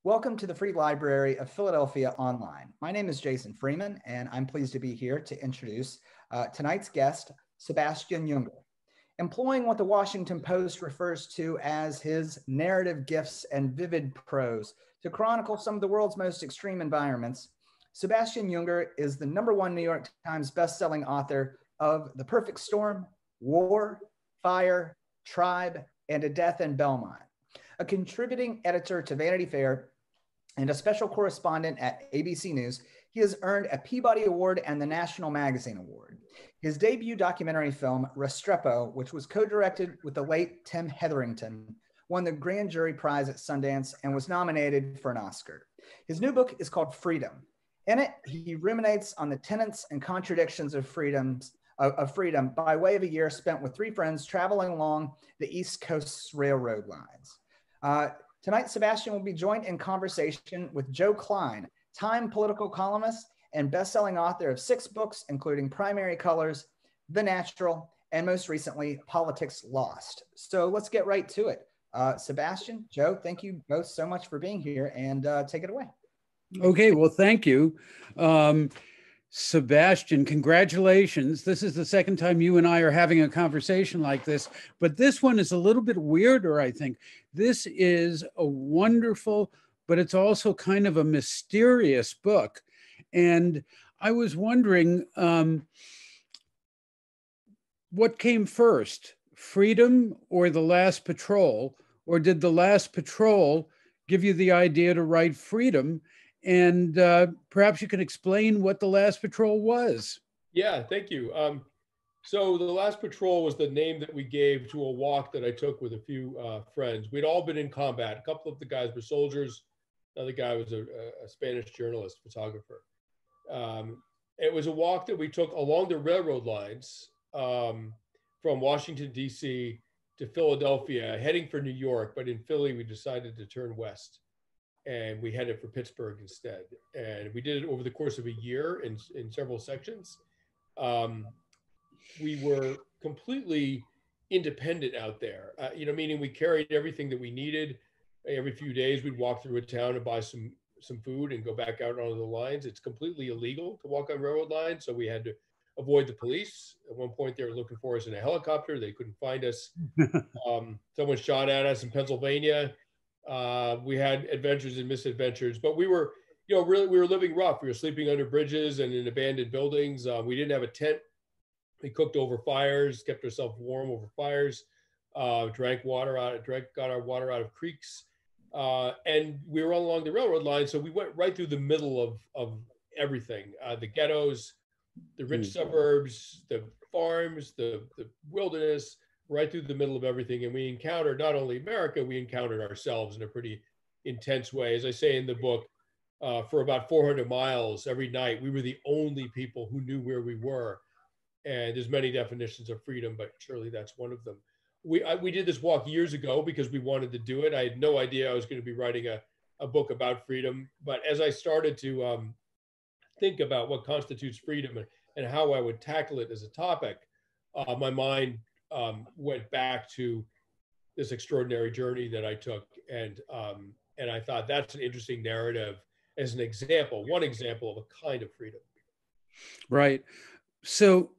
Welcome to the Free Library of Philadelphia Online. My name is Jason Freeman, and I'm pleased to be here to introduce tonight's guest, Sebastian Junger. Employing what the Washington Post refers to as his narrative gifts and vivid prose to chronicle some of the world's most extreme environments, Sebastian Junger is the #1 New York Times bestselling author of The Perfect Storm, War, Fire, Tribe, and A Death in Belmont. A contributing editor to Vanity Fair and a special correspondent at ABC News, he has earned a Peabody Award and the National Magazine Award. His debut documentary film, Restrepo, which was co-directed with the late Tim Hetherington, won the Grand Jury Prize at Sundance and was nominated for an Oscar. His new book is called Freedom. In it, he ruminates on the tenets and contradictions of freedom by way of a year spent with 3 friends traveling along the East Coast's railroad lines. Tonight, Sebastian will be joined in conversation with Joe Klein, Time political columnist and best-selling author of 6 books, including Primary Colors, The Natural, and most recently, Politics Lost. So let's get right to it. Sebastian, Joe, thank you both so much for being here, and take it away. Okay, well, thank you. Sebastian, congratulations. This is the second time you and I are having a conversation like this, but this one is a little bit weirder, I think. This is a wonderful, but it's also kind of a mysterious book. And I was wondering, what came first, Freedom or The Last Patrol? Or did The Last Patrol give you the idea to write Freedom? And perhaps you can explain what The Last Patrol was. Yeah, thank you. So The Last Patrol was the name that we gave to a walk that I took with a few friends. We'd all been in combat. A couple of the guys were soldiers. Another guy was a Spanish journalist, photographer. It was a walk that we took along the railroad lines from Washington, D.C. to Philadelphia, heading for New York. But in Philly, we decided to turn west. And we headed for Pittsburgh instead. And we did it over the course of a year in several sections. We were completely independent out there, meaning we carried everything that we needed. Every few days, we'd walk through a town and buy some food and go back out onto the lines. It's completely illegal to walk on railroad lines, so we had to avoid the police. At one point, they were looking for us in a helicopter. They couldn't find us. Someone shot at us in Pennsylvania. We had adventures and misadventures, but we were, we were living rough. We were sleeping under bridges and in abandoned buildings. We didn't have a tent. We cooked over fires, kept ourselves warm over fires, got our water out of creeks. And we were all along the railroad line. So we went right through the middle of everything, the ghettos, the rich suburbs, the farms, the wilderness, right through the middle of everything. And we encountered not only America, we encountered ourselves in a pretty intense way. As I say in the book, for about 400 miles every night, we were the only people who knew where we were. And there's many definitions of freedom, but surely that's one of them. We did this walk years ago because we wanted to do it. I had no idea I was going to be writing a book about freedom. But as I started to think about what constitutes freedom and how I would tackle it as a topic, my mind went back to this extraordinary journey that I took. And I thought that's an interesting narrative as an example, one example of a kind of freedom. Right. So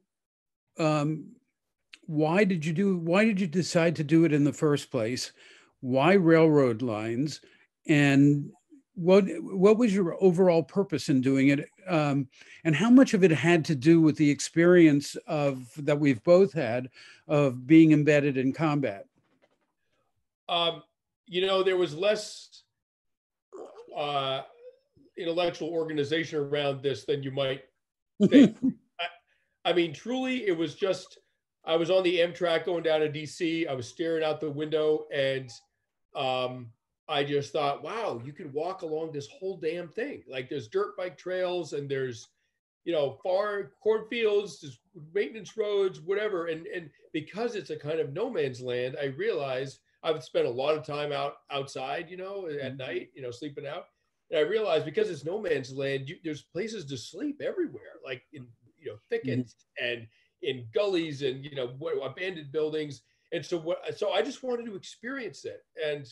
why did you decide to do it in the first place? Why railroad lines? And what was your overall purpose in doing it? And how much of it had to do with the experience that we've both had of being embedded in combat? There was less intellectual organization around this than you might think. I mean, truly, it was just, I was on the Amtrak going down to DC. I was staring out the window and I just thought, wow, you could walk along this whole damn thing. Like there's dirt bike trails and there's, far cornfields, there's maintenance roads, whatever. And because it's a kind of no man's land, I realized I would spend a lot of time outside, at night, sleeping out. And I realized because it's no man's land, there's places to sleep everywhere, like in, thickets and in gullies and, abandoned buildings. And so I just wanted to experience it. And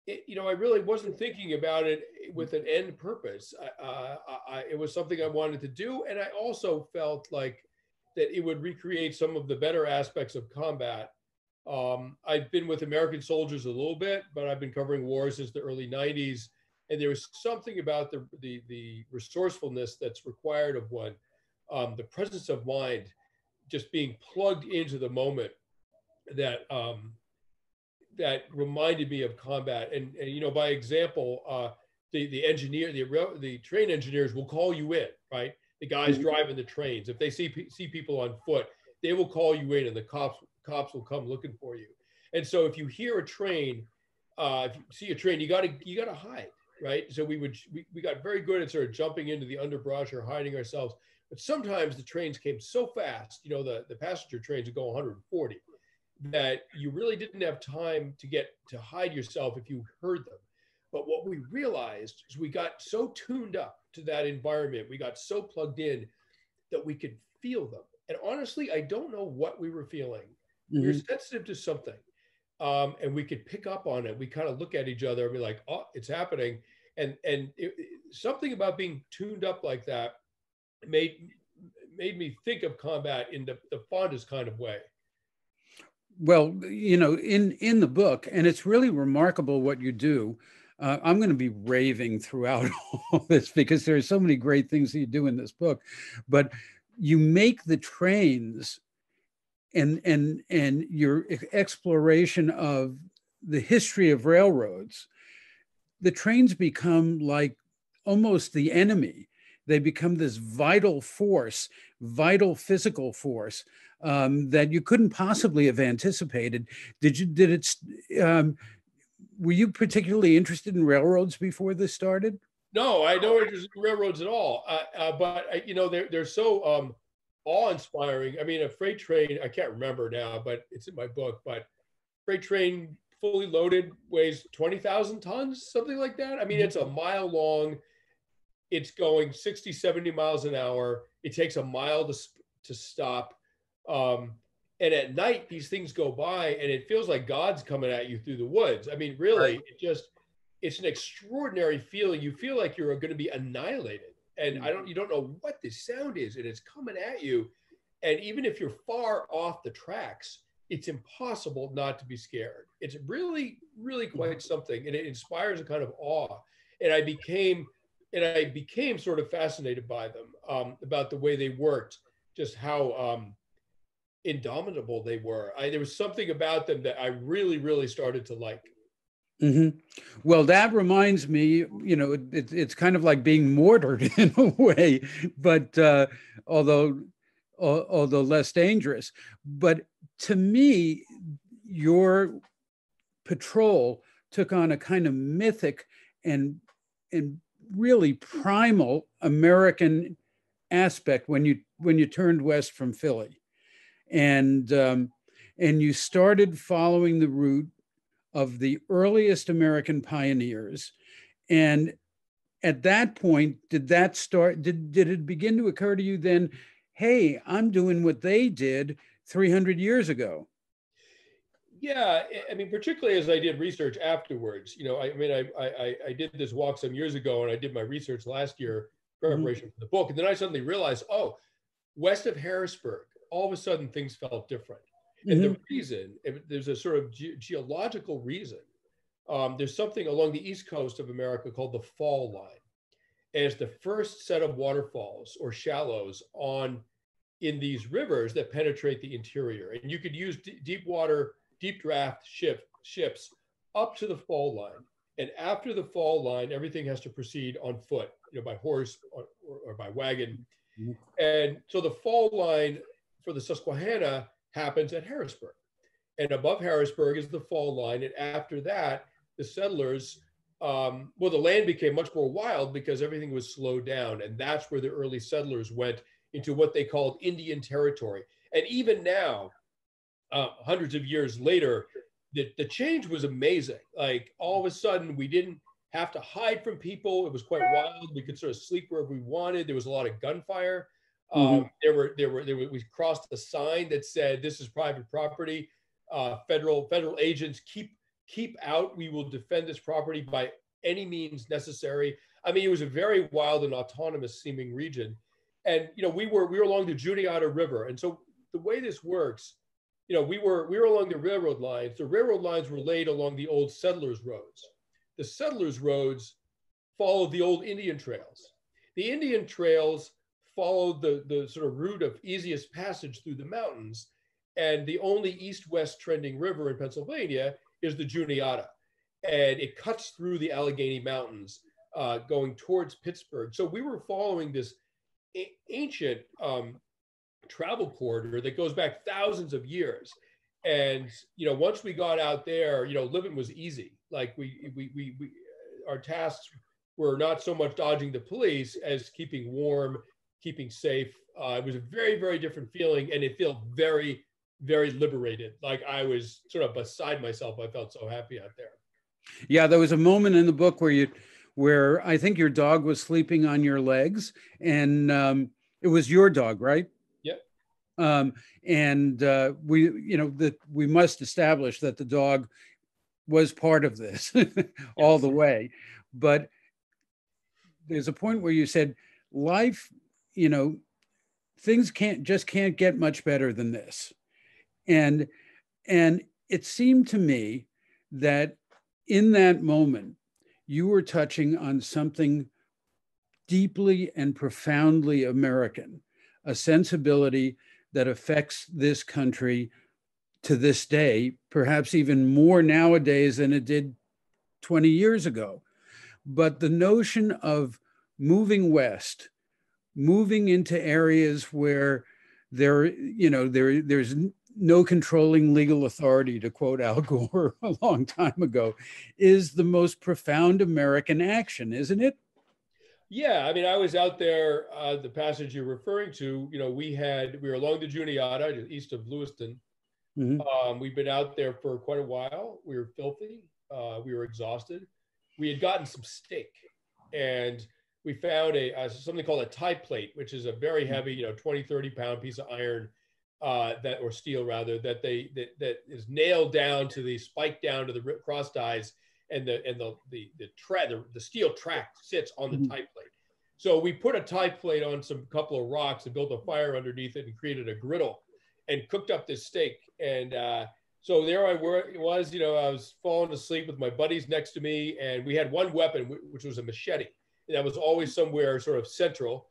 I really wasn't thinking about it with an end purpose. It was something I wanted to do. And I also felt like that it would recreate some of the better aspects of combat. I've been with American soldiers a little bit, but I've been covering wars since the early 90s. And there was something about the resourcefulness that's required of one, the presence of mind, just being plugged into the moment that that reminded me of combat. And by example, the train engineers will call you in, right? The guys driving the trains. If they see people on foot, they will call you in, and the cops will come looking for you. And so if you hear a train, if you see a train, you gotta hide, right? So we got very good at sort of jumping into the underbrush or hiding ourselves. But sometimes the trains came so fast, the passenger trains would go 140, that you really didn't have time to hide yourself if you heard them. But what we realized is we got so tuned up to that environment, we got so plugged in that we could feel them. And honestly, I don't know what we were feeling. Mm-hmm. We were sensitive to something, and we could pick up on it. We kind of look at each other and be like, "Oh, it's happening." And something about being tuned up like that made me think of combat in the fondest kind of way. Well, in the book, and it's really remarkable what you do. I'm going to be raving throughout all this because there are so many great things that you do in this book, but you make the trains and your exploration of the history of railroads, the trains become like almost the enemy. They become this vital force, vital physical force that you couldn't possibly have anticipated. Were you particularly interested in railroads before this started? No, I don't interested in railroads at all. But they're so awe-inspiring. I mean, a freight train, I can't remember now, but it's in my book, but freight train fully loaded weighs 20,000 tons, something like that. I mean, it's a mile long. It's going 60, 70 miles an hour. It takes a mile to stop. And at night, these things go by and it feels like God's coming at you through the woods. I mean, really, right. It's an extraordinary feeling. You feel like you're going to be annihilated. And you don't know what this sound is, and it's coming at you. And even if you're far off the tracks, it's impossible not to be scared. It's really, really quite something. And it inspires a kind of awe. And I became sort of fascinated by them, about the way they worked, just how indomitable they were. There was something about them that I really, really started to like. Mm-hmm. Well, that reminds me, it's kind of like being mortared in a way, but although less dangerous. But to me, your patrol took on a kind of mythic and really primal American aspect when you turned west from Philly, and you started following the route of the earliest American pioneers. And at that point, did it begin to occur to you then, hey, I'm doing what they did 300 years ago? Yeah, I mean, particularly as I did research afterwards. I did this walk some years ago, and I did my research last year, preparation for the book. And then I suddenly realized, west of Harrisburg, all of a sudden things felt different. And the reason, there's a sort of geological reason. There's something along the east coast of America called the fall line. And it's the first set of waterfalls or shallows in these rivers that penetrate the interior. And you could use deep draft ships up to the fall line. And after the fall line, everything has to proceed on foot, by horse or by wagon. And so the fall line for the Susquehanna happens at Harrisburg. And above Harrisburg is the fall line. And after that, the settlers, the land became much more wild because everything was slowed down. And that's where the early settlers went into what they called Indian territory. And even now, hundreds of years later, the change was amazing. Like all of a sudden, we didn't have to hide from people. It was quite wild. We could sort of sleep wherever we wanted. There was a lot of gunfire. We crossed a sign that said, "This is private property." Federal agents keep keep out. We will defend this property by any means necessary. I mean, it was a very wild and autonomous seeming region. And, you know, we were along the Juniata River. And so the way this works, you know, we were along the railroad lines. The railroad lines were laid along the old settlers' roads. The settlers' roads followed the old Indian trails. The Indian trails followed the sort of route of easiest passage through the mountains. And the only east-west trending river in Pennsylvania is the Juniata. And it cuts through the Allegheny Mountains going towards Pittsburgh. So we were following this ancient travel corridor that goes back thousands of years. And, you know, once we got out there, you know, living was easy. Like our tasks were not so much dodging the police as keeping warm, keeping safe. It was a very, very different feeling, and it felt very, very liberated. Like I was sort of beside myself. I felt so happy out there. Yeah, there was a moment in the book where I think your dog was sleeping on your legs, and it was your dog, right? Yep. We must establish that the dog was part of this all the way. But there's a point where you said, life, you know, things can't get much better than this. And it seemed to me that in that moment, you were touching on something deeply and profoundly American, a sensibility that affects this country to this day, perhaps even more nowadays than it did 20 years ago. But the notion of moving west, moving into areas where there's no controlling legal authority, to quote Al Gore a long time ago, is the most profound American action, isn't it? Yeah, I mean, I was out there, the passage you're referring to, you know, we were along the Juniata, east of Lewiston. Mm-hmm. We've been out there for quite a while. We were filthy. We were exhausted. We had gotten some steak, and we found something called a tie plate, which is a very heavy, 20, 30 pound piece of iron or steel rather, that is nailed down to the spike down to the cross ties, and the steel track sits on the tie plate. So we put a tie plate on couple of rocks and built a fire underneath it and created a griddle and cooked up this steak. And so there I was, I was falling asleep with my buddies next to me, and we had one weapon, which was a machete. And that was always somewhere sort of central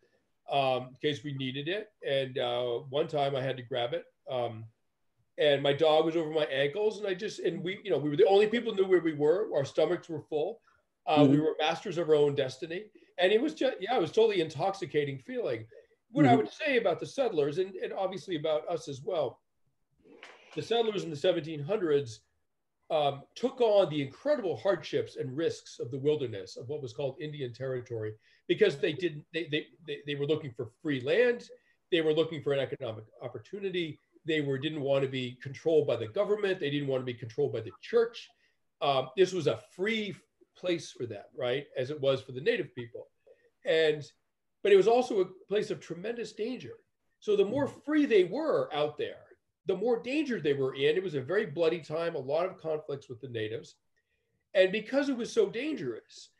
in case we needed it. And one time I had to grab it. And my dog was over my ankles, and we were the only people who knew where we were. Our stomachs were full. We were masters of our own destiny. And it was it was totally intoxicating feeling. What I would say about the settlers, and obviously about us as well, the settlers in the 1700s took on the incredible hardships and risks of the wilderness, of what was called Indian Territory, because they were looking for free land. They were looking for an economic opportunity. They didn't want to be controlled by the government. They didn't want to be controlled by the church. This was a free place for them, right? As it was for the native people. But it was also a place of tremendous danger. So the more free they were out there, the more danger they were in. It was a very bloody time, a lot of conflicts with the natives. And because it was so dangerous,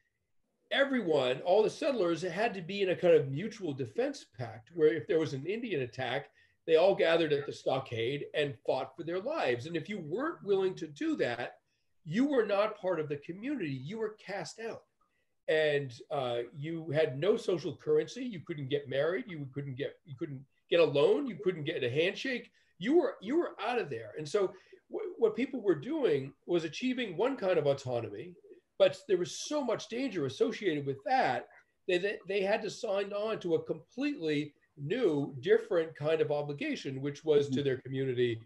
everyone, all the settlers, had to be in a kind of mutual defense pact, where if there was an Indian attack, they all gathered at the stockade and fought for their lives. And if you weren't willing to do that, you were not part of the community. You were cast out. And you had no social currency. You couldn't get married. You couldn't get a loan. You couldn't get a handshake. You were out of there. And so what people were doing was achieving one kind of autonomy, but there was so much danger associated with that they had to sign on to a completely new, different kind of obligation, which was to their community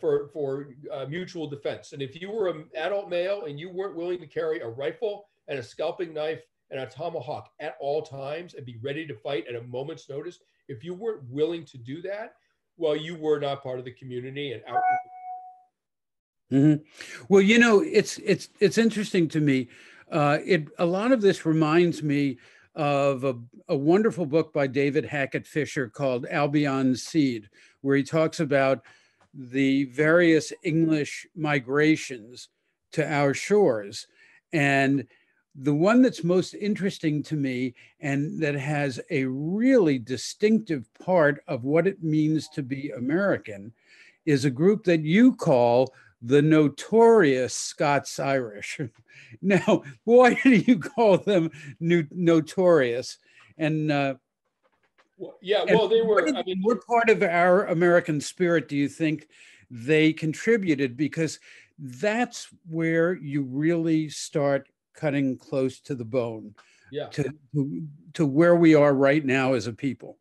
for mutual defense. And if you were an adult male and you weren't willing to carry a rifle and a scalping knife and a tomahawk at all times and be ready to fight at a moment's notice, if you weren't willing to do that, well, you were not part of the community and out. Mm-hmm. Well, it's interesting to me. A lot of this reminds me of a wonderful book by David Hackett Fisher called Albion's Seed, where he talks about the various English migrations to our shores. And the one that's most interesting to me and that has a really distinctive part of what it means to be American is a group that you call the Notorious Scots Irish. Now, why do you call them notorious? And well, they were, I mean, what part of our American spirit do you think they contributed? Because that's where you really start cutting close to the bone, yeah, to where we are right now as a people.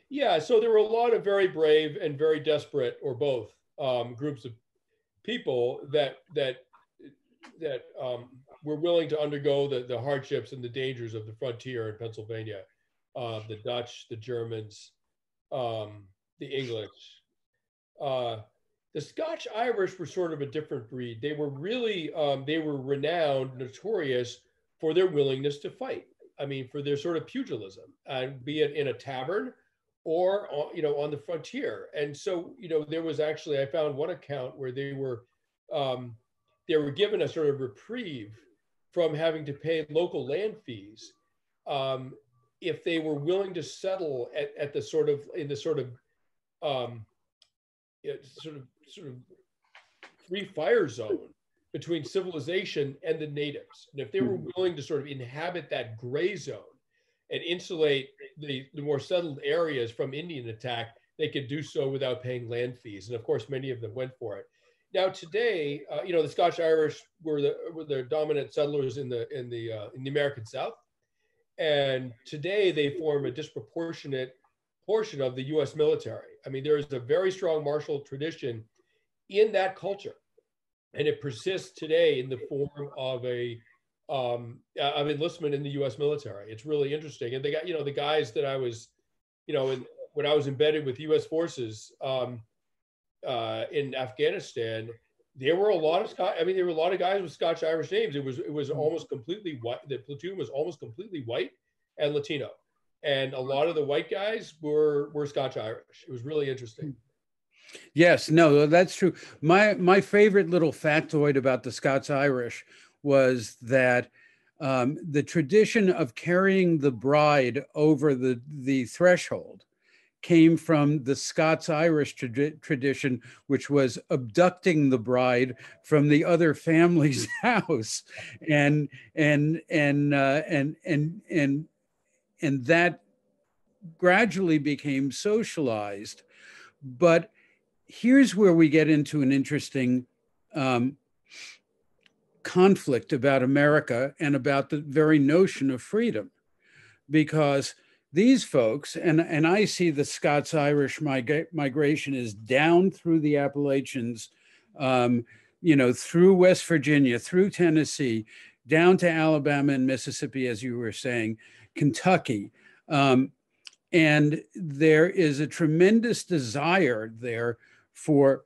Yeah, so there were a lot of very brave and very desperate, or both, groups of people that were willing to undergo the hardships and the dangers of the frontier in Pennsylvania. The Dutch, the Germans, the English. The Scotch Irish were sort of a different breed. They were really, they were renowned, notorious for their willingness to fight. I mean, for their sort of pugilism, and be it in a tavern or, on the frontier. And so, there was actually, I found one account where they were given a sort of reprieve from having to pay local land fees if they were willing to settle at the sort of, in the sort of free fire zone between civilization and the natives. And if they were willing to sort of inhabit that gray zone and insulate the more settled areas from Indian attack, they could do so without paying land fees. And of course, many of them went for it. Now today, the Scotch Irish were the dominant settlers in the American South, and today they form a disproportionate portion of the U.S. military. I mean, there is a very strong martial tradition in that culture, and it persists today in the form of of enlistment in the U.S. military. It's really interesting, and they got the guys that I was, when I was embedded with U.S. forces in Afghanistan, there were a lot of there were a lot of guys with Scotch Irish names. It was almost completely white. The platoon was almost completely white and Latino, and a lot of the white guys were Scotch Irish. It was really interesting. Yes, no, that's true. My favorite little factoid about the Scots Irish was that the tradition of carrying the bride over the threshold came from the Scots-Irish tradition, which was abducting the bride from the other family's house, and that gradually became socialized. But here's where we get into an interesting conflict about America and about the very notion of freedom, because these folks, and I see the Scots-Irish migration is down through the Appalachians, through West Virginia, through Tennessee, down to Alabama and Mississippi, as you were saying, Kentucky. And there is a tremendous desire there for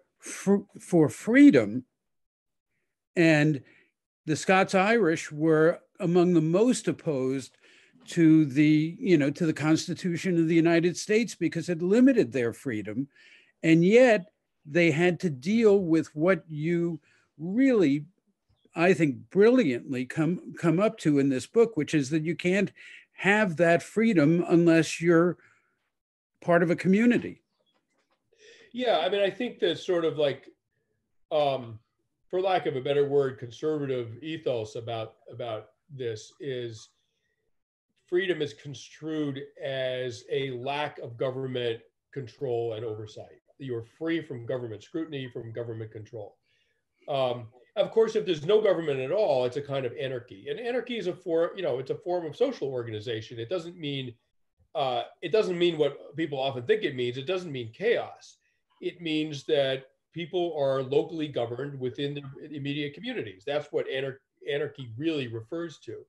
freedom. And the Scots-Irish were among the most opposed to the Constitution of the United States because it limited their freedom. And yet they had to deal with what you really, I think, brilliantly come up to in this book, which is that you can't have that freedom unless you're part of a community. Yeah, I mean, I think that sort of like, for lack of a better word, conservative ethos about this is freedom is construed as a lack of government control and oversight. You're free from government scrutiny, from government control. Of course, if there's no government at all, it's a kind of anarchy. And anarchy is it's a form of social organization. It doesn't mean what people often think it means. It doesn't mean chaos. It means that people are locally governed within their immediate communities. That's what anarchy really refers to.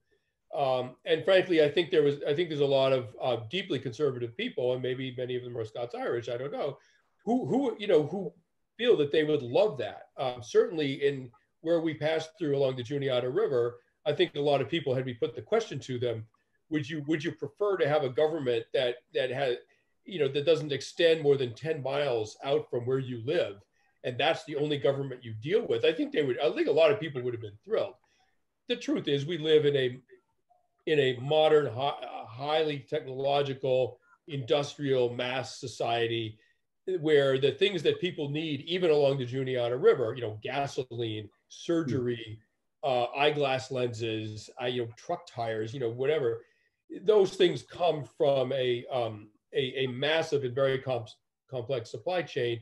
And frankly, I think there's a lot of deeply conservative people, and maybe many of them are Scots-Irish, I don't know, who feel that they would love that. Certainly in where we passed through along the Juniata River, I think a lot of people had we put the question to them, would you prefer to have a government that has, that doesn't extend more than 10 miles out from where you live, and that's the only government you deal with, I think a lot of people would have been thrilled. The truth is, we live in a modern, highly technological, industrial mass society where the things that people need, even along the Juniata River, gasoline, surgery, eyeglass lenses, truck tires, whatever, those things come from a massive and very complex supply chain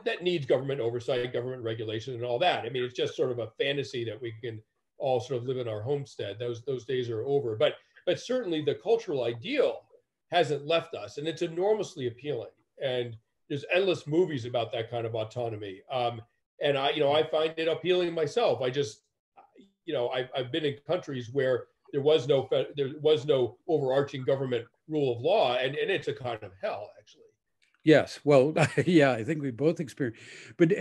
that needs government oversight, government regulation, and all that. I mean, it's just sort of a fantasy that we can all sort of live in our homestead. Those days are over. But certainly the cultural ideal hasn't left us, and it's enormously appealing. And there's endless movies about that kind of autonomy. And I find it appealing myself. I've been in countries where there was no overarching government rule of law, and it's a kind of hell, actually. Yes, well, yeah, I think we both experienced, but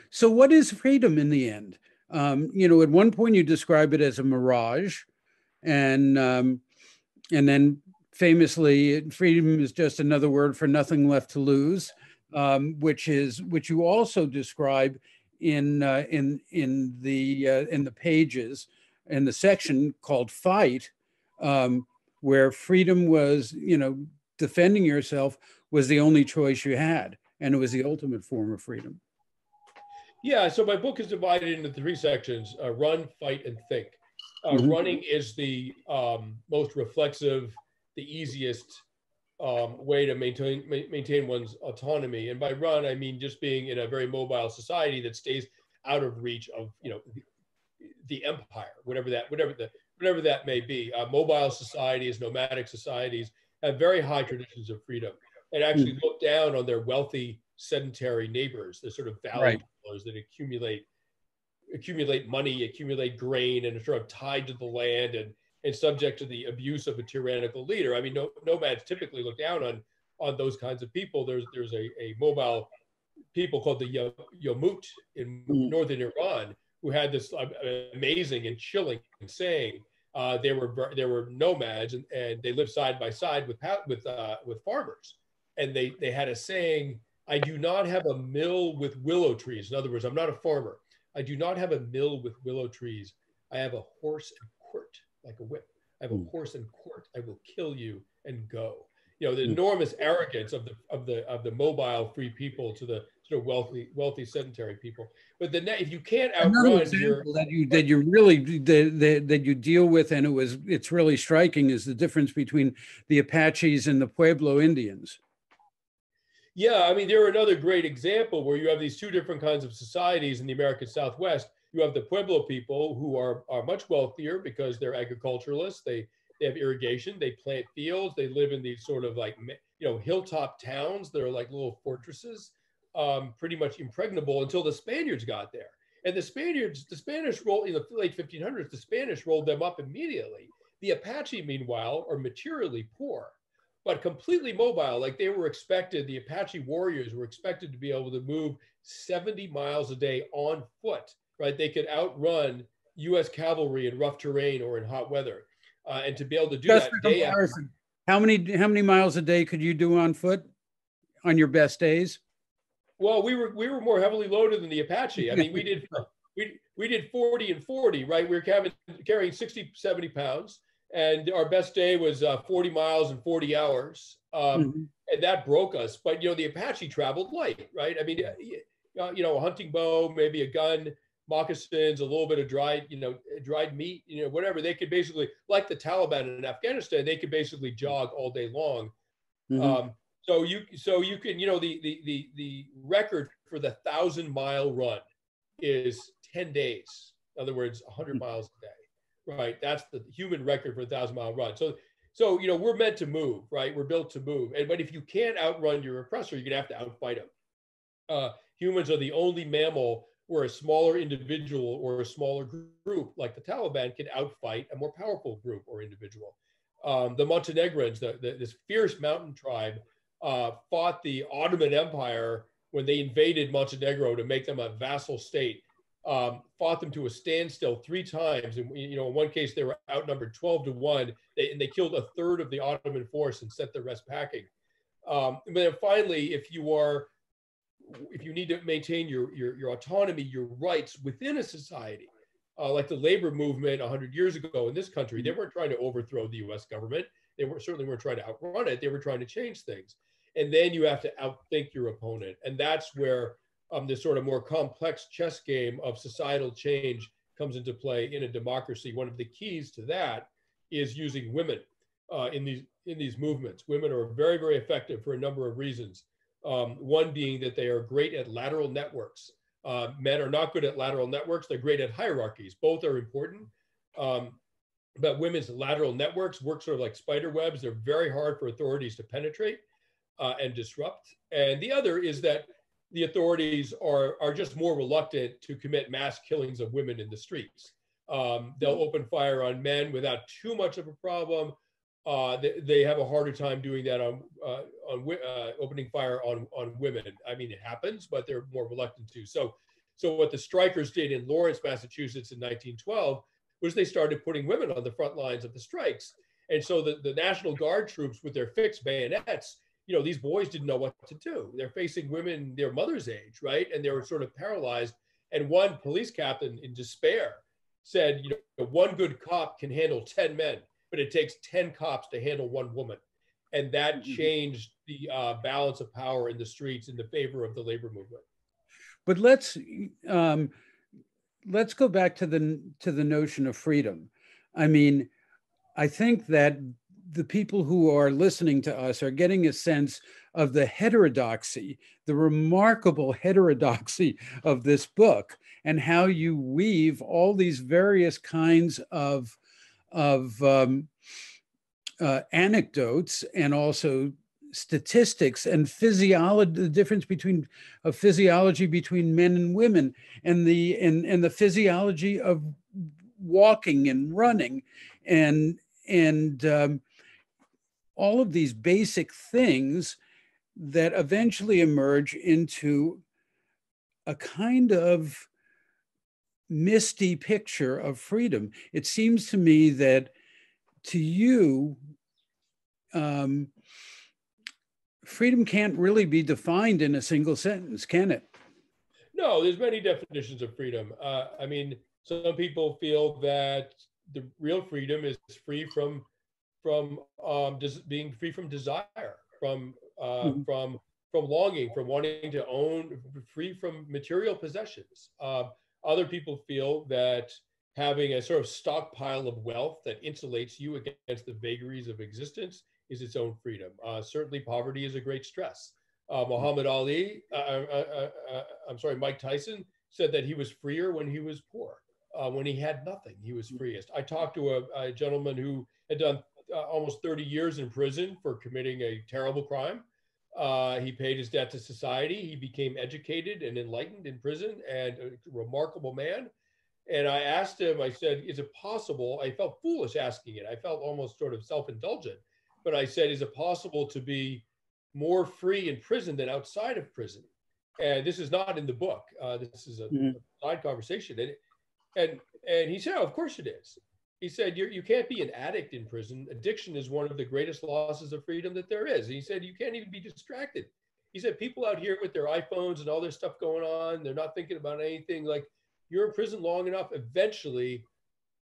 so what is freedom in the end? At one point you describe it as a mirage, and then famously, freedom is just another word for nothing left to lose, which you also describe in the pages in the section called "Fight," where freedom was, defending yourself was the only choice you had, and it was the ultimate form of freedom. Yeah, so my book is divided into 3 sections: run, fight, and think. Running is the most reflexive, the easiest way to maintain one's autonomy. And by run, I mean just being in a very mobile society that stays out of reach of the empire, whatever that may be. Mobile societies, nomadic societies have very high traditions of freedom, and actually look down on their wealthy, sedentary neighbors, the sort of valley dwellers that accumulate money, accumulate grain, and are sort of tied to the land and subject to the abuse of a tyrannical leader. I mean, nomads typically look down on those kinds of people. There's a mobile people called the Yamut in northern Iran who had this amazing and chilling saying. They were nomads, and they lived side by side with farmers, and they had a saying: "I do not have a mill with willow trees." In other words, I'm not a farmer. I do not have a mill with willow trees. I have a horse and quirt, like a whip. I have a horse and quirt. I will kill you and go. The enormous arrogance of the mobile free people to the sort of wealthy sedentary people. But if you can't outrun that you deal with, and it's really striking, is the difference between the Apaches and the Pueblo Indians. Yeah, I mean, they're another great example where you have these 2 different kinds of societies in the American Southwest. You have the Pueblo people who are much wealthier because they're agriculturalists. They have irrigation. They plant fields. They live in these sort of like hilltop towns that are like little fortresses, pretty much impregnable until the Spaniards got there. And the Spanish rolled in the late 1500s. The Spanish rolled them up immediately. The Apache, meanwhile, are materially poor, but completely mobile. Like the Apache warriors were expected to be able to move 70 miles a day on foot, right? They could outrun US cavalry in rough terrain or in hot weather. And to be able to do that day after. How many miles a day could you do on foot on your best days? Well, we were more heavily loaded than the Apache. I mean, we did 40 and 40, right? We were carrying 60, 70 pounds. And our best day was 40 miles in 40 hours. And that broke us. But, the Apache traveled light, right? I mean, a hunting bow, maybe a gun, moccasins, a little bit of dried meat, whatever. They could basically, like the Taliban in Afghanistan, they could basically jog all day long. So you can, the record for the 1,000-mile run is 10 days. In other words, 100 miles a day. Right, that's the human record for a 1,000-mile run. So we're meant to move, right? We're built to move. But if you can't outrun your oppressor, you're gonna have to outfight him. Humans are the only mammal where a smaller individual or a smaller group, like the Taliban, can outfight a more powerful group or individual. The Montenegrins, this fierce mountain tribe, fought the Ottoman Empire when they invaded Montenegro to make them a vassal state. Fought them to a standstill 3 times. And, in one case, they were outnumbered 12-1, and they killed 1/3 of the Ottoman force and sent the rest packing. But then finally, if you are if you need to maintain your autonomy, your rights within a society, like the labor movement 100 years ago in this country, they weren't trying to overthrow the US government. They certainly weren't trying to outrun it. They were trying to change things. And then you have to outthink your opponent. And that's where this sort of more complex chess game of societal change comes into play in a democracy. One of the keys to that is using women in these movements. Women are very, very effective for a number of reasons. One being that they are great at lateral networks. Men are not good at lateral networks. They're great at hierarchies. Both are important. But women's lateral networks work sort of like spider webs. They're very hard for authorities to penetrate and disrupt. And the other is that the authorities are just more reluctant to commit mass killings of women in the streets. They'll open fire on men without too much of a problem. They have a harder time doing that on opening fire on women. I mean, it happens, but they're more reluctant to. So what the strikers did in Lawrence, Massachusetts in 1912 was they started putting women on the front lines of the strikes. And so the National Guard troops with their fixed bayonets, these boys didn't know what to do. They're facing women their mother's age, right? And they were sort of paralyzed. And one police captain in despair said, one good cop can handle 10 men, but it takes 10 cops to handle one woman. And that changed the balance of power in the streets in the favor of the labor movement. But let's go back to the notion of freedom. I mean, I think that the people who are listening to us are getting a sense of the heterodoxy, the remarkable heterodoxy of this book, and how you weave all these various kinds of anecdotes and also statistics and physiology, the difference between physiology between men and women, and the physiology of walking and running, and all of these basic things that eventually emerge into a kind of misty picture of freedom. It seems to me that to you, freedom can't really be defined in a single sentence, can it? No, there's many definitions of freedom. I mean, some people feel that the real freedom is free from being free from desire, from longing, from wanting to own, free from material possessions. Other people feel that having a sort of stockpile of wealth that insulates you against the vagaries of existence is its own freedom. Certainly, poverty is a great stress. Mike Tyson said that he was freer when he was poor. When he had nothing, he was freest. I talked to a gentleman who had done almost 30 years in prison for committing a terrible crime. He paid his debt to society. He became educated and enlightened in prison, and a remarkable man. And I asked him, I said, is it possible? I felt foolish asking it. I felt almost sort of self-indulgent. But I said, is it possible to be more free in prison than outside of prison? And this is not in the book. This is a side conversation. And he said, oh, of course it is. He said, you can't be an addict in prison. Addiction is one of the greatest losses of freedom that there is. And he said, you can't even be distracted. He said, people out here with their iPhones and all this stuff going on, they're not thinking about anything. Like, you're in prison long enough, eventually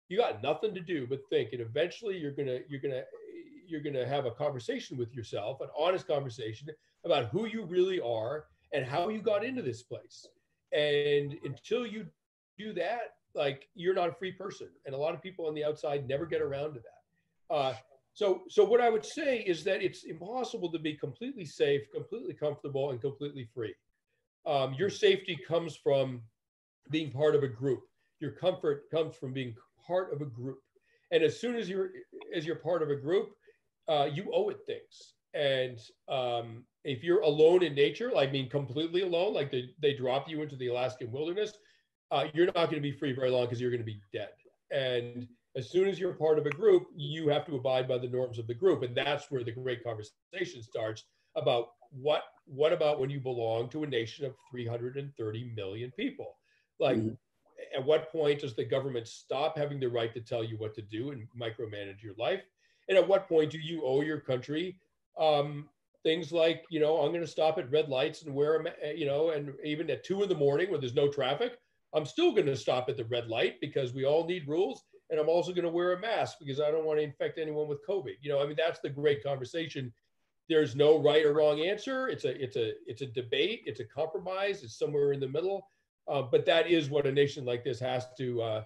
you got nothing to do but think. And eventually you're gonna have a conversation with yourself, an honest conversation about who you really are and how you got into this place. And until you do that, like, you're not a free person. And a lot of people on the outside never get around to that. So what I would say is that it's impossible to be completely safe, completely comfortable, and completely free. Your safety comes from being part of a group. Your comfort comes from being part of a group. And as soon as you're part of a group, you owe it things. And if you're alone in nature, I mean, completely alone, like they drop you into the Alaskan wilderness, you're not going to be free very long because you're going to be dead. And as soon as you're part of a group, you have to abide by the norms of the group. And that's where the great conversation starts about what about when you belong to a nation of 330 million people? Like, at what point does the government stop having the right to tell you what to do and micromanage your life? And at what point do you owe your country things like, you know, I'm going to stop at red lights and wear a, you know, and even at 2 in the morning when there's no traffic, I'm still going to stop at the red light because we all need rules. And I'm also going to wear a mask because I don't want to infect anyone with COVID. You know, I mean, that's the great conversation. There's no right or wrong answer. It's a debate. It's a compromise. It's somewhere in the middle. But that is what a nation like this has to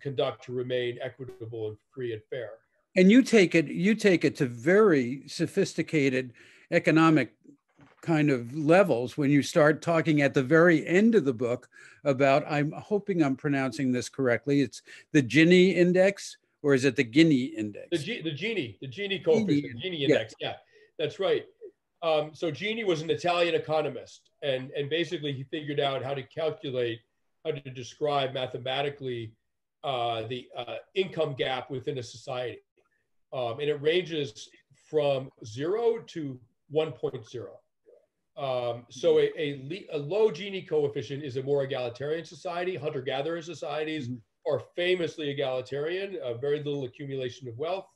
conduct to remain equitable and free and fair. And you take it to very sophisticated economic kind of levels when you start talking at the very end of the book about, I'm hoping I'm pronouncing this correctly, it's the Genie Index, or is it the Genie Index? The Genie coefficient, Genie Index. Yeah, that's right. So Genie was an Italian economist, and basically he figured out how to calculate, how to describe mathematically the income gap within a society. And it ranges from 0 to 1.0. So a low Gini coefficient is a more egalitarian society. Hunter-gatherer societies are famously egalitarian, very little accumulation of wealth,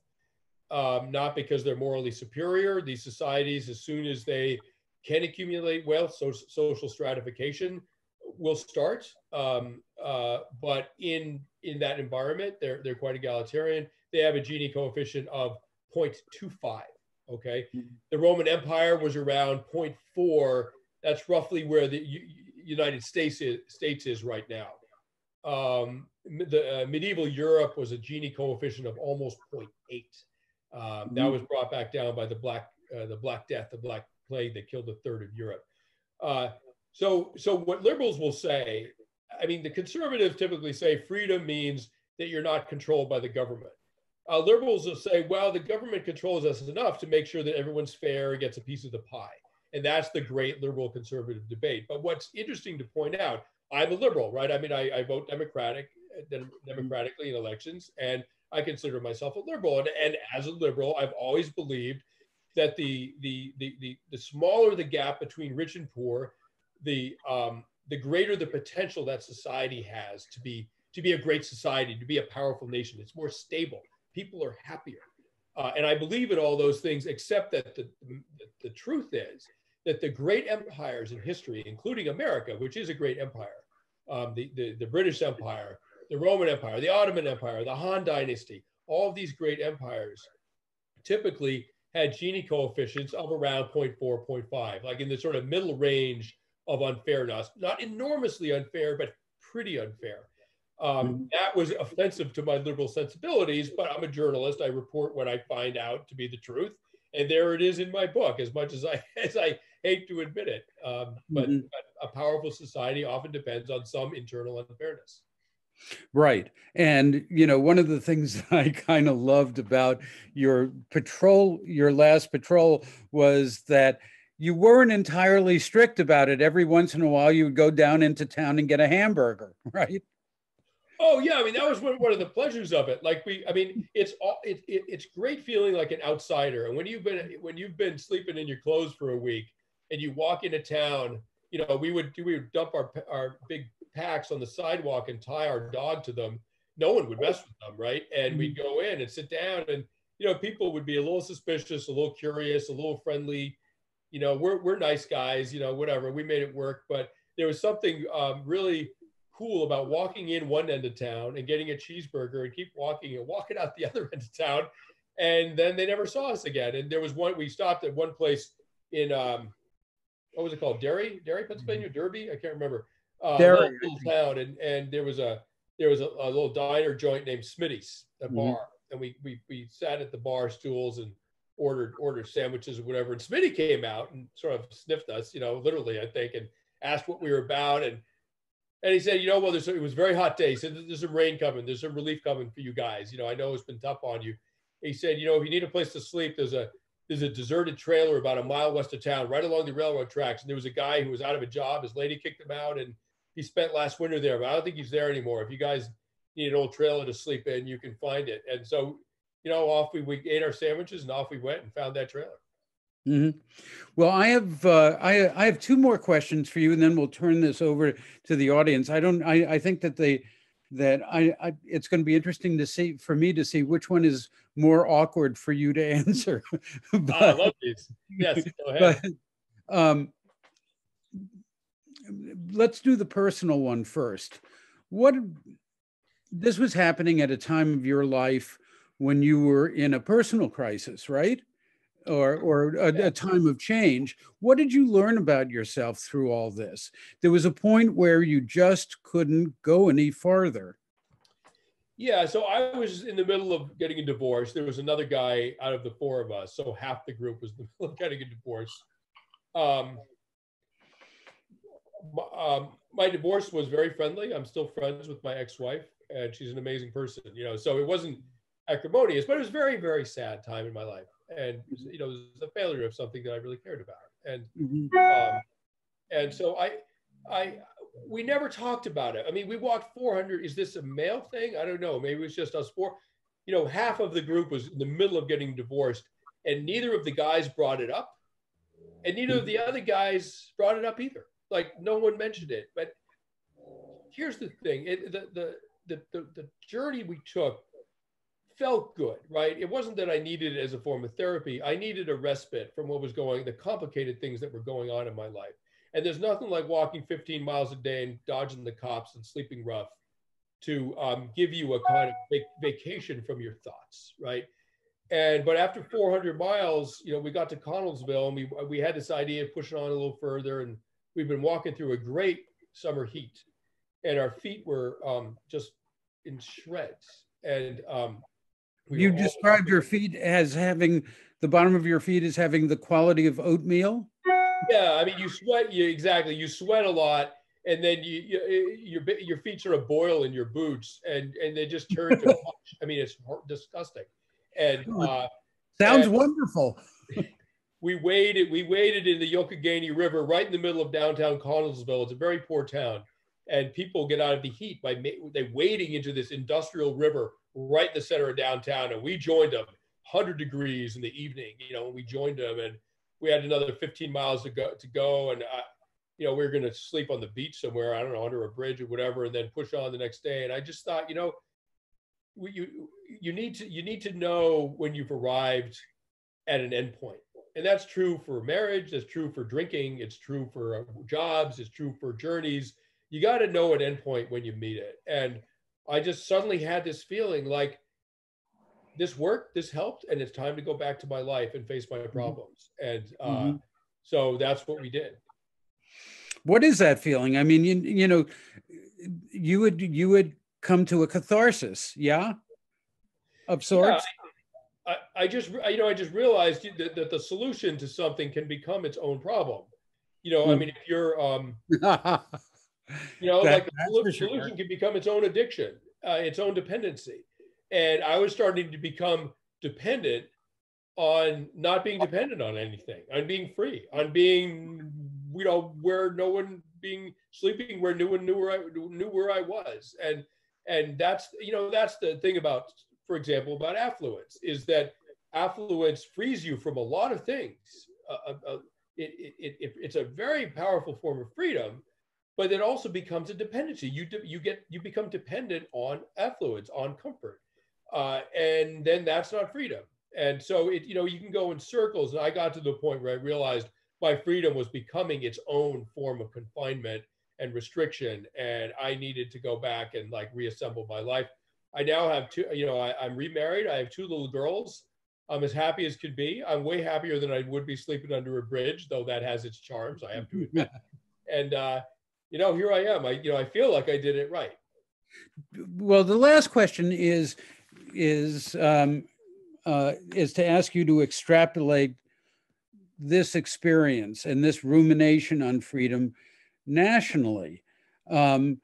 not because they're morally superior. These societies, as soon as they can accumulate wealth, social stratification will start. But in that environment, they're quite egalitarian. They have a Gini coefficient of 0.25. Okay, the Roman Empire was around 0.4. That's roughly where the United States is right now. The medieval Europe was a Gini coefficient of almost 0.8. That was brought back down by the Black Death, the Black Plague that killed a third of Europe. So what liberals will say, I mean, the conservatives typically say freedom means that you're not controlled by the government. Liberals will say, well, the government controls us enough to make sure that everyone's fair and gets a piece of the pie. And that's the great liberal conservative debate. But what's interesting to point out, I'm a liberal, right? I mean, I vote democratically in elections, and I consider myself a liberal. And as a liberal, I've always believed that the smaller the gap between rich and poor, the greater the potential that society has to be a great society, to be a powerful nation. It's more stable. People are happier. And I believe in all those things, except that the truth is that the great empires in history, including America, which is a great empire, the British Empire, the Roman Empire, the Ottoman Empire, the Han Dynasty, all of these great empires typically had Gini coefficients of around 0.4, 0.5, like in the sort of middle range of unfairness, not enormously unfair, but pretty unfair. That was offensive to my liberal sensibilities, but I'm a journalist. I report what I find out to be the truth. And there it is in my book, as much as I hate to admit it. But a powerful society often depends on some internal unfairness. Right. And, you know, one of the things that I kind of loved about your last patrol, was that you weren't entirely strict about it. Every once in a while, you would go down into town and get a hamburger, right? Oh yeah, I mean that was one of the pleasures of it. Like it's great feeling like an outsider. And when you've been sleeping in your clothes for a week and you walk into town, you know, we would dump our big packs on the sidewalk and tie our dog to them. No one would mess with them, right? And we'd go in and sit down, and you know, people would be a little suspicious, a little curious, a little friendly. You know, we're nice guys, you know, whatever. We made it work, but there was something really cool about walking in one end of town and getting a cheeseburger and keep walking out the other end of town. And then they never saw us again. And there was we stopped at one place in, what was it called? Derry, Pennsylvania, Derby? I can't remember. Derry. Little town. And there was a little diner joint named Smitty's, a bar. And we sat at the bar stools and ordered sandwiches or whatever. And Smitty came out and sort of sniffed us, you know, literally, I think, and asked what we were about. And he said, you know, well, it was a very hot day. He said, there's some rain coming. There's some relief coming for you guys. You know, I know it's been tough on you. He said, you know, if you need a place to sleep, there's a deserted trailer about a mile west of town, right along the railroad tracks. And there was a guy who was out of a job. His lady kicked him out, and he spent last winter there. But I don't think he's there anymore. If you guys need an old trailer to sleep in, you can find it. And so, you know, off we ate our sandwiches and off we went and found that trailer. Well, I have two more questions for you, and then we'll turn this over to the audience. I think that that it's going to be interesting to see, for me to see which one is more awkward for you to answer. But, I love these. Yes, go ahead. But, let's do the personal one first. This was happening at a time of your life when you were in a personal crisis, right? Or a time of change. What did you learn about yourself through all this? There was a point where you just couldn't go any farther. Yeah, so I was in the middle of getting a divorce. There was another guy out of the four of us, so half the group was in the middle of getting a divorce. My divorce was very friendly. I'm still friends with my ex-wife, and she's an amazing person. So it wasn't acrimonious, but it was a very, very sad time in my life. And it was a failure of something that I really cared about. And so we never talked about it. I mean, we walked 400. Is this a male thing? I don't know. Maybe it was just us four. Half of the group was in the middle of getting divorced, and neither of the guys brought it up, and neither of the other guys brought it up either. Like, no one mentioned it. But here's the thing: the journey we took felt good, right? It wasn't that I needed it as a form of therapy. I needed a respite from the complicated things that were going on in my life. And there's nothing like walking 15 miles a day and dodging the cops and sleeping rough to give you a kind of vacation from your thoughts, right? But after 400 miles, we got to Connellsville, and we had this idea of pushing on a little further, and we've been walking through a great summer heat, and our feet were just in shreds. And you described your feet as having, the bottom of your feet as having the quality of oatmeal? Yeah, I mean, you sweat. Exactly. You sweat a lot, and then your feet sort of boil in your boots, and they just turn to mush. I mean, it's disgusting. And sounds wonderful. We waded in the Youghiogheny River right in the middle of downtown Connellsville. It's a very poor town, and people get out of the heat by they wading into this industrial river right in the center of downtown. And we joined them, 100 degrees in the evening. We joined them, and we had another 15 miles to go, and we were going to sleep on the beach somewhere, I don't know, under a bridge or whatever, and then push on the next day. And I just thought, you need to know when you've arrived at an end point. And that's true for marriage, that's true for drinking, it's true for jobs, it's true for journeys. You got to know an end point when you meet it. And I just suddenly had this feeling like, this worked, this helped, and it's time to go back to my life and face my problems. And so that's what we did. What is that feeling? I mean, you would come to a catharsis, yeah, of sorts. Yeah, I just realized that the solution to something can become its own problem. I mean, if you're, like the solution can become its own addiction, its own dependency. And I was starting to become dependent on not being dependent on anything, on being free, on being, where no one sleeping where no one knew where I was. And that's the thing about, for example, about affluence, is that affluence frees you from a lot of things. It's a very powerful form of freedom, but it also becomes a dependency. You become dependent on affluence, on comfort. And then that's not freedom. And so you can go in circles. And I got to the point where I realized my freedom was becoming its own form of confinement and restriction. And I needed to go back and reassemble my life. I now have two, I'm remarried. I have two little girls. I'm as happy as could be. I'm way happier than I would be sleeping under a bridge, though that has its charms, I have to admit. And, here I am. I feel like I did it right. Well, the last question is to ask you to extrapolate this experience and this rumination on freedom nationally. Do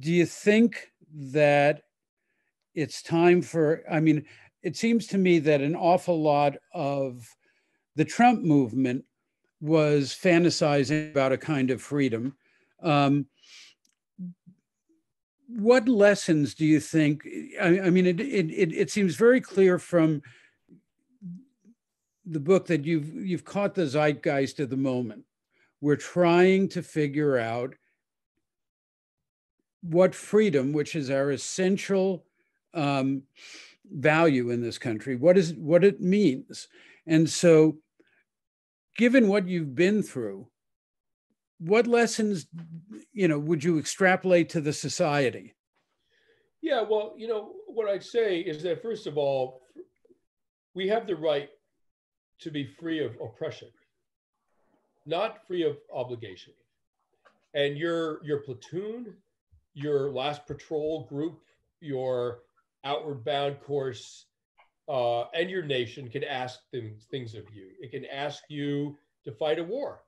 you think that it's time for, it seems to me that an awful lot of the Trump movement was fantasizing about a kind of freedom. What lessons do you think? It seems very clear from the book that you've caught the zeitgeist of the moment. We're trying to figure out what freedom, which is our essential value in this country, what it means. And so, given what you've been through, what lessons, would you extrapolate to the society? Yeah, well, what I'd say is that, first of all, we have the right to be free of oppression, not free of obligation. And your platoon, your last patrol group, your outward bound course, and your nation can ask things of you. It can ask you to fight a war.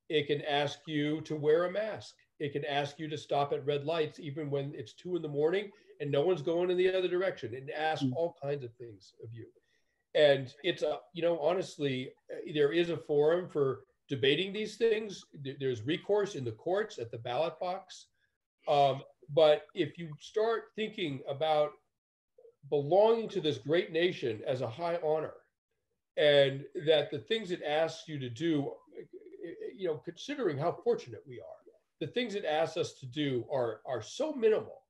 It can ask you to wear a mask. It can ask you to stop at red lights, even when it's 2 a.m. and no one's going in the other direction. It asks all kinds of things of you. And it's honestly, there is a forum for debating these things. There's recourse in the courts, at the ballot box. But if you start thinking about belonging to this great nation as a high honor, and that the things it asks you to do, considering how fortunate we are, the things it asks us to do are so minimal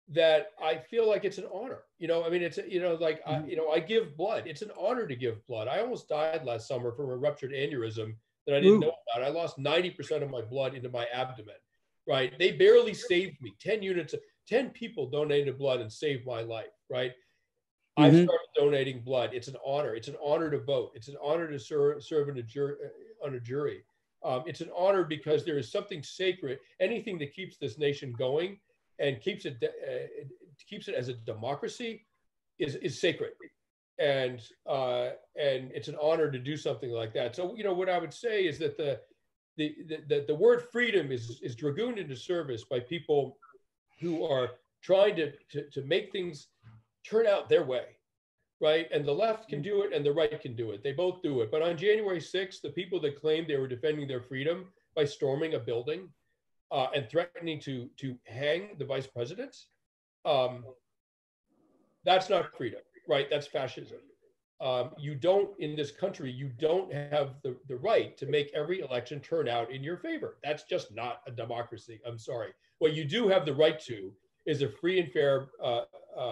that I feel like it's an honor. It's I give blood. It's an honor to give blood. I almost died last summer from a ruptured aneurysm that I didn't know about. I lost 90% of my blood into my abdomen, right? They barely saved me. 10 people donated blood and saved my life, right? I started donating blood. It's an honor. It's an honor to vote. It's an honor to serve on a jury. It's an honor because there is something sacred. Anything that keeps this nation going and keeps it as a democracy is sacred, and it's an honor to do something like that. So what I would say is that the word freedom is dragooned into service by people who are trying to make things turn out their way, right? And the left can do it and the right can do it. They both do it. But on January 6th, the people that claimed they were defending their freedom by storming a building and threatening to hang the vice president, that's not freedom, right? That's fascism. You don't, in this country, you don't have the right to make every election turn out in your favor. That's just not a democracy. I'm sorry. What you do have the right to is a free and fair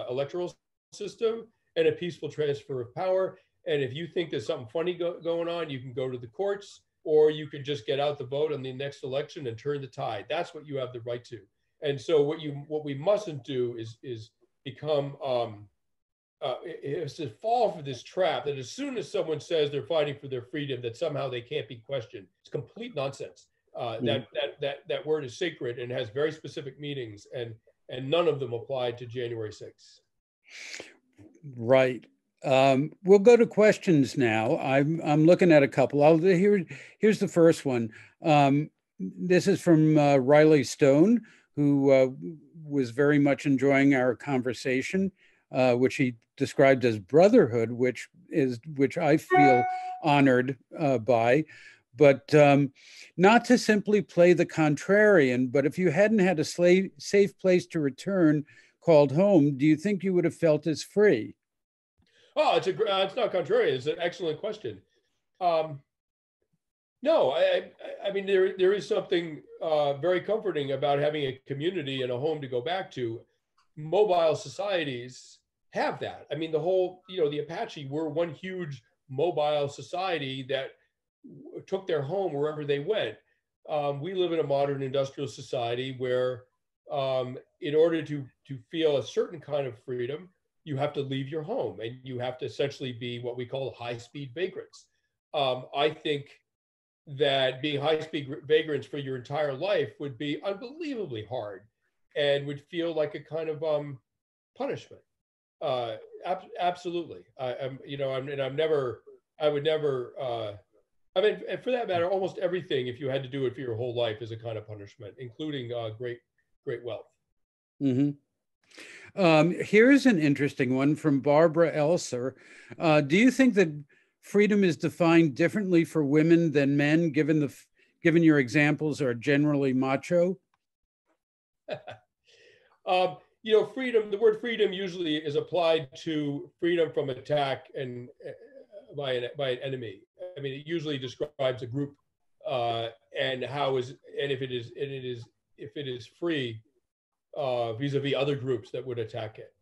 electoral system and a peaceful transfer of power. And if you think there's something funny going on, you can go to the courts, or you could just get out the vote on the next election and turn the tide. That's what you have the right to. And so what we mustn't do is become is to fall for this trap that as soon as someone says they're fighting for their freedom, that somehow they can't be questioned. It's complete nonsense. That word is sacred and has very specific meanings, and none of them applied to January 6th. Right. We'll go to questions now. I'm looking at a couple. Here's the first one. This is from Riley Stone, who was very much enjoying our conversation, which he described as brotherhood, which I feel honored by. But not to simply play the contrarian, but if you hadn't had a safe place to return called home, do you think you would have felt as free? Oh, it's not contrarian. It's an excellent question. No, I mean, there is something very comforting about having a community and a home to go back to. Mobile societies have that. I mean, the Apache were one huge mobile society that took their home wherever they went. We live in a modern industrial society where in order to feel a certain kind of freedom, you have to leave your home and you have to essentially be what we call high-speed vagrants. I think that being high-speed vagrants for your entire life would be unbelievably hard and would feel like a kind of punishment. Absolutely. I would never, and for that matter, almost everything, if you had to do it for your whole life, is a kind of punishment, including great wealth. Mm-hmm. Here's an interesting one from Barbara Elser. Do you think that freedom is defined differently for women than men, given your examples are generally macho? Freedom. The word freedom usually is applied to freedom from attack and by an enemy. I mean, it usually describes a group if it is free, vis-a-vis other groups that would attack it.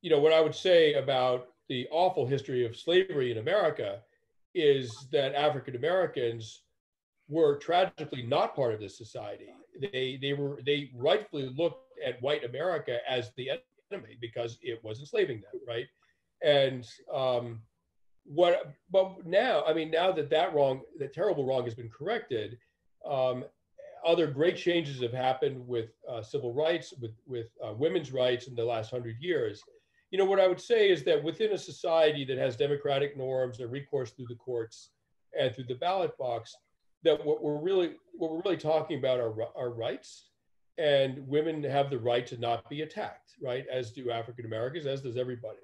What I would say about the awful history of slavery in America is that African Americans were tragically not part of this society. They rightfully looked at white America as the enemy because it was enslaving them, right? And but now, I mean, now that that terrible wrong has been corrected, other great changes have happened with civil rights, with women's rights in the last 100 years. What I would say is that within a society that has democratic norms and recourse through the courts and through the ballot box, that what we're really talking about are rights, and women have the right to not be attacked, right? As do African Americans, as does everybody.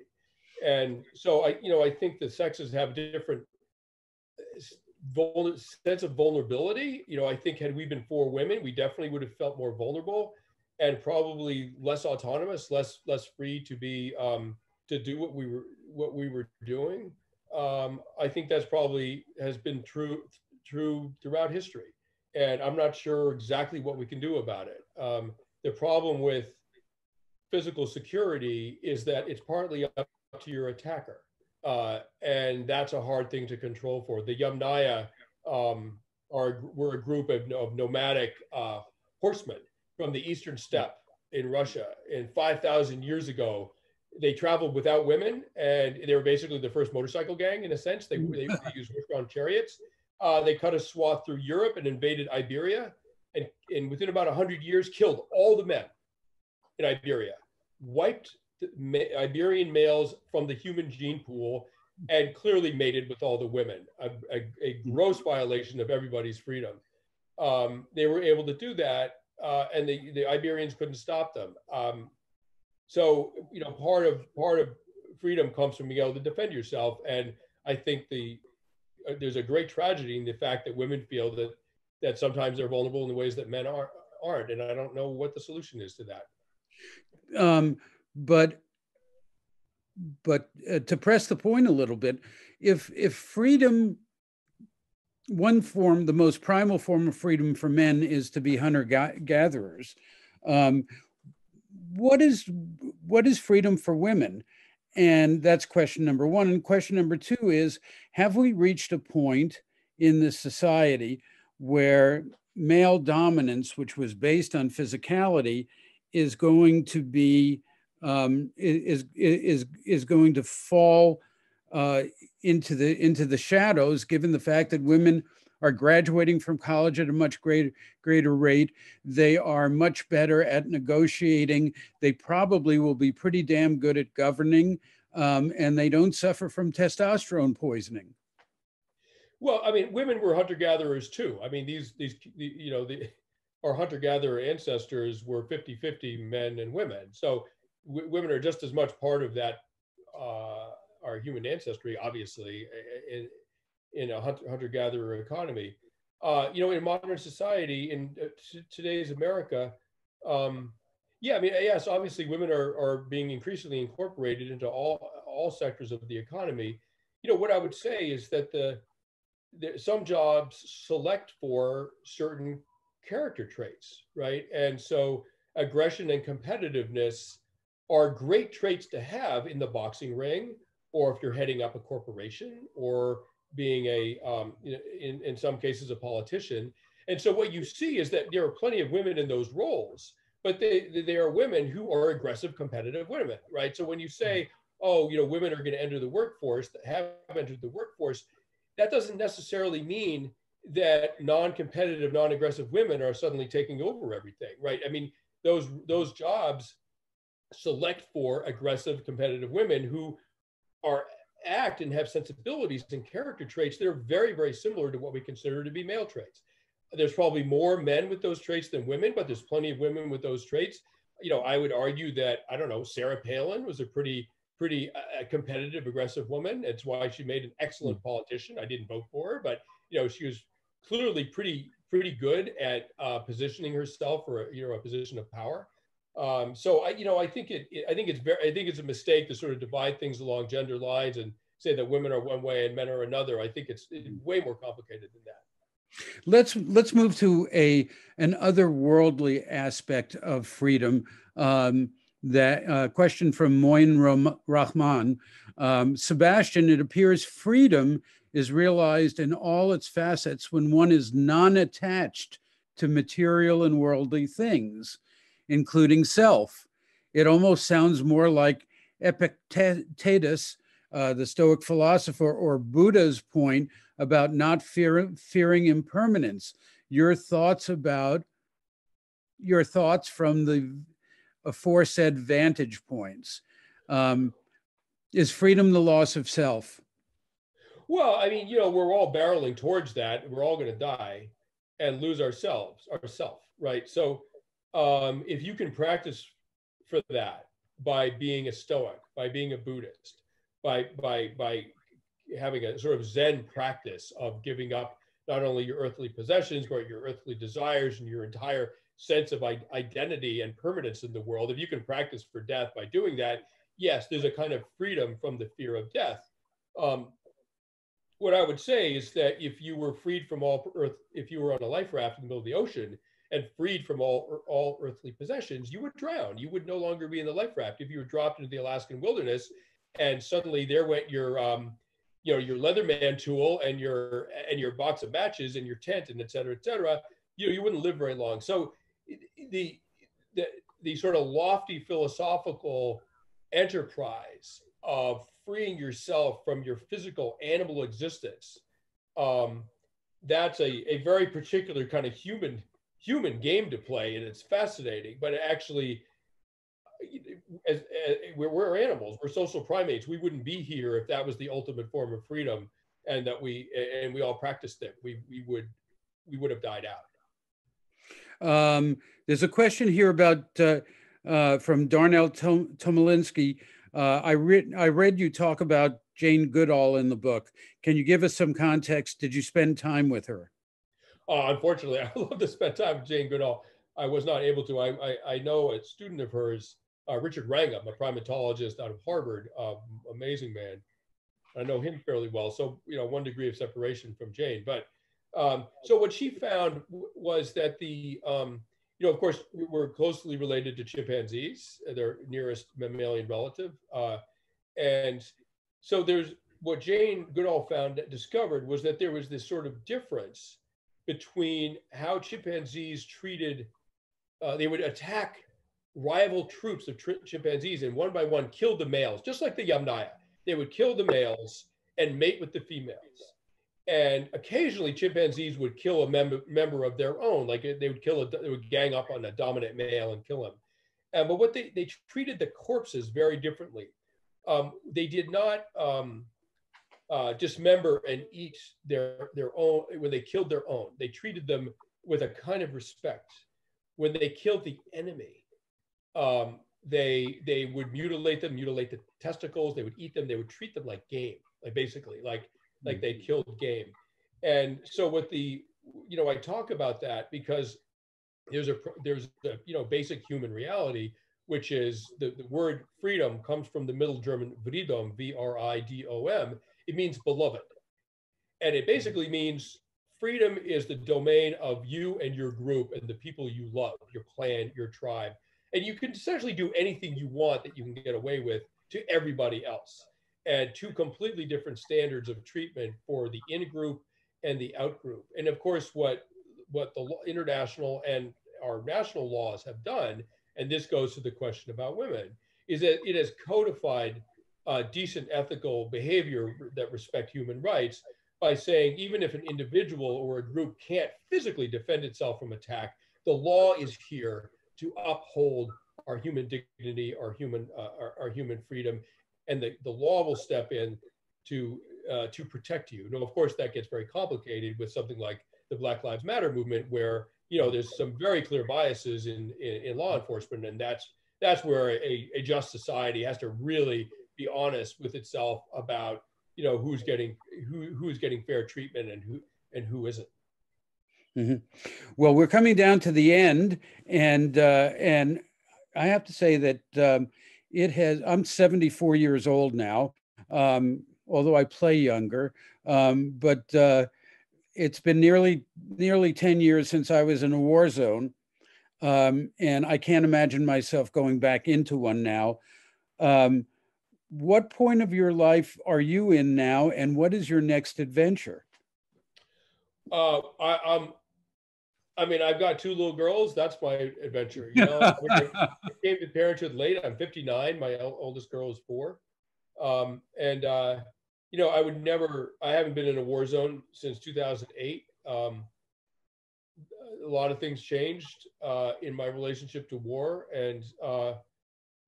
And so I think the sexes have different sense of vulnerability. I think had we been for women, we definitely would have felt more vulnerable and probably less autonomous, less free to be to do what we were doing. I think that's probably has been true throughout history, and I'm not sure exactly what we can do about it. The problem with physical security is that it's partly up to your attacker. And that's a hard thing to control for. The Yamnaya were a group of nomadic horsemen from the eastern steppe in Russia. And 5,000 years ago, they traveled without women, and they were basically the first motorcycle gang in a sense. They used horse-drawn chariots. They cut a swath through Europe and invaded Iberia, and within about 100 years, killed all the men in Iberia, wiped Iberian males from the human gene pool, and clearly mated with all the women, a gross violation of everybody's freedom. They were able to do that, and the Iberians couldn't stop them. So part of freedom comes from being able to defend yourself, and I think there's a great tragedy in the fact that women feel that sometimes they're vulnerable in the ways that men aren't, and I don't know what the solution is to that. But to press the point a little bit, if freedom, the most primal form of freedom for men is to be hunter-gatherers, what is freedom for women? And that's question number one. And question number two is, have we reached a point in this society where male dominance, which was based on physicality, is going to be is going to fall into the shadows, given the fact that women are graduating from college at a much greater rate. They are much better at negotiating. They probably will be pretty damn good at governing, and they don't suffer from testosterone poisoning. Well, I mean, women were hunter-gatherers too. I mean, our hunter-gatherer ancestors were 50-50 men and women. So women are just as much part of that, our human ancestry, obviously, in a hunter-gatherer economy. In modern society, in today's America, yes, obviously women are being increasingly incorporated into all sectors of the economy. What I would say is that some jobs select for certain character traits, right? And so aggression and competitiveness are great traits to have in the boxing ring, or if you're heading up a corporation, or being in some cases, a politician. And so what you see is that there are plenty of women in those roles, but they are women who are aggressive, competitive women, right? So when you say, women are going to enter the workforce, that have entered the workforce, that doesn't necessarily mean that non-competitive, non-aggressive women are suddenly taking over everything, right? I mean, those jobs select for aggressive, competitive women who act and have sensibilities and character traits that are very, very similar to what we consider to be male traits. There's probably more men with those traits than women, but there's plenty of women with those traits. I would argue that, Sarah Palin was a pretty competitive, aggressive woman. It's why she made an excellent politician. I didn't vote for her, but she was clearly pretty good at positioning herself for a position of power. So I think it's a mistake to sort of divide things along gender lines and say that women are one way and men are another. I think it's way more complicated than that. Let's move to an otherworldly aspect of freedom. That question from Moin Rahman. Sebastian, it appears freedom is realized in all its facets when one is non-attached to material and worldly things, including self. It almost sounds more like Epictetus, the Stoic philosopher, or Buddha's point about not fearing impermanence. Your thoughts from the aforesaid vantage points. Is freedom the loss of self? Well, I mean, we're all barreling towards that. We're all going to die and lose ourself, right? So if you can practice for that by being a Stoic, by being a Buddhist, by having a sort of Zen practice of giving up not only your earthly possessions, but your earthly desires and your entire sense of identity and permanence in the world. If you can practice for death by doing that, yes, there's a kind of freedom from the fear of death. What I would say is that if you were freed from all earth, if you were on a life raft in the middle of the ocean and freed from all earthly possessions, you would drown. You would no longer be in the life raft. If you were dropped into the Alaskan wilderness and suddenly there went your Leatherman tool and your box of matches and your tent and et cetera, you wouldn't live very long. So the sort of lofty philosophical enterprise of freeing yourself from your physical animal existence, that's a very particular kind of human game to play, and it's fascinating. But it actually, as we're animals, we're social primates. We wouldn't be here if that was the ultimate form of freedom, and that we all practiced it. We would have died out. There's a question here about from Darnell Tomalinsky. I read you talk about Jane Goodall in the book. Can you give us some context? Did you spend time with her? Unfortunately, I love to spend time with Jane Goodall. I was not able to. I know a student of hers, Richard Wrangham, a primatologist out of Harvard, amazing man. I know him fairly well. So, 1 degree of separation from Jane. But so what she found was that of course, we're closely related to chimpanzees, their nearest mammalian relative. And so what Jane Goodall discovered was that there was this sort of difference between how chimpanzees treated, they would attack rival troops of chimpanzees and one by one killed the males, just like the Yamnaya. They would kill the males and mate with the females. And occasionally chimpanzees would kill a member of their own, like they would gang up on a dominant male and kill him. But what they treated the corpses very differently. They did not dismember and eat their own when they killed their own. They treated them with a kind of respect. When they killed the enemy, they would mutilate the testicles. They would eat them. They would treat them like game, like they killed game. And so I talk about that because there's a basic human reality, which is the word freedom comes from the Middle German Vridom, V-R-I-D-O-M. It means beloved. And it basically means freedom is the domain of you and your group and the people you love, your clan, your tribe. And you can essentially do anything you want that you can get away with to everybody else. And two completely different standards of treatment for the in-group and the out-group. And of course, what the international and our national laws have done, and this goes to the question about women, is that it has codified decent ethical behavior that respect human rights by saying even if an individual or a group can't physically defend itself from attack, the law is here to uphold our human dignity, our human freedom, and the law will step in to protect you. Now, of course, that gets very complicated with something like the Black Lives Matter movement, where there's some very clear biases in law enforcement, and that's where a just society has to really be honest with itself about who's getting fair treatment and who isn't. Mm-hmm. Well, we're coming down to the end, and I have to say that I'm 74 years old now, although I play younger, but it's been nearly 10 years since I was in a war zone, and I can't imagine myself going back into one now. What point of your life are you in now, and what is your next adventure? I mean, I've got two little girls. That's my adventure. You know, I mean, I came to parenthood late. I'm 59. My oldest girl is 4. You know, I haven't been in a war zone since 2008. A lot of things changed in my relationship to war. And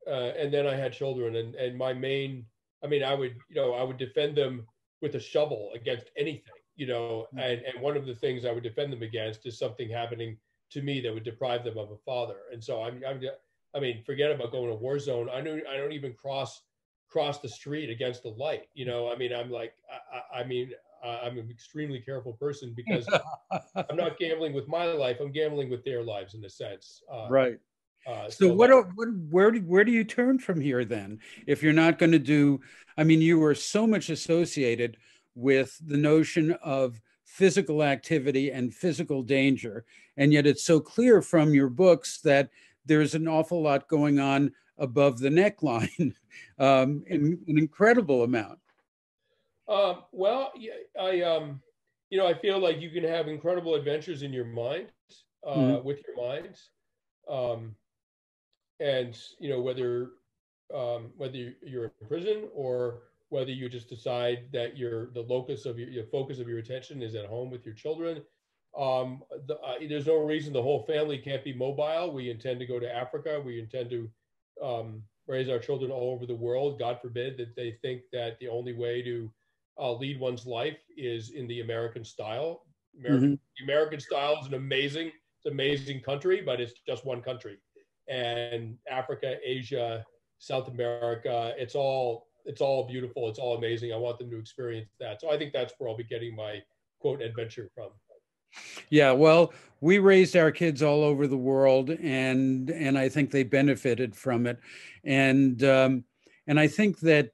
then I had children, and my main, I mean, I would defend them with a shovel against anything. You know, and one of the things I would defend them against is something happening to me that would deprive them of a father. And so I mean, forget about going to a war zone. I don't even cross the street against the light. You know, I mean, I'm like, I'm an extremely careful person because I'm not gambling with my life. I'm gambling with their lives in a sense. Right. So where do you turn from here then? If you're not going to do, I mean, you were so much associated with the notion of physical activity and physical danger. And yet it's so clear from your books that there's an awful lot going on above the neckline, an incredible amount. Well, yeah, you know, I feel like you can have incredible adventures in your mind, with your mind. And, you know, whether you're in prison or whether you just decide that the locus of your focus of your attention is at home with your children. There's no reason the whole family can't be mobile. We intend to go to Africa. We intend to raise our children all over the world. God forbid that they think that the only way to lead one's life is in the American style. The American style is an amazing country, but it's just one country. And Africa, Asia, South America, it's all beautiful. It's all amazing. I want them to experience that. So I think that's where I'll be getting my quote adventure from. Yeah, well, we raised our kids all over the world, and I think they benefited from it. And I think that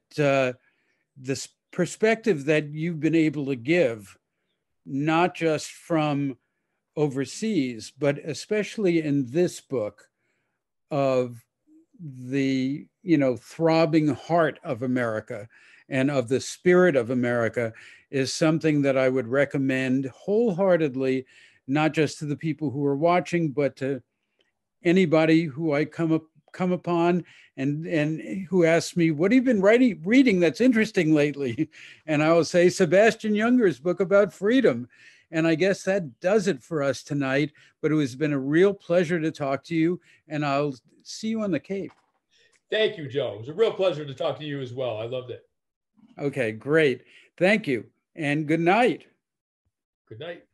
this perspective that you've been able to give, not just from overseas, but especially in this book, of the, you know, throbbing heart of America and of the spirit of America, is something that I would recommend wholeheartedly, not just to the people who are watching, but to anybody who I come upon and who asks me, what have you been reading that's interesting lately? And I will say Sebastian Junger's book about freedom. And I guess that does it for us tonight, but it has been a real pleasure to talk to you, and I'll see you on the Cape. Thank you, Joe. It was a real pleasure to talk to you as well. I loved it. Okay, great. Thank you, and good night. Good night.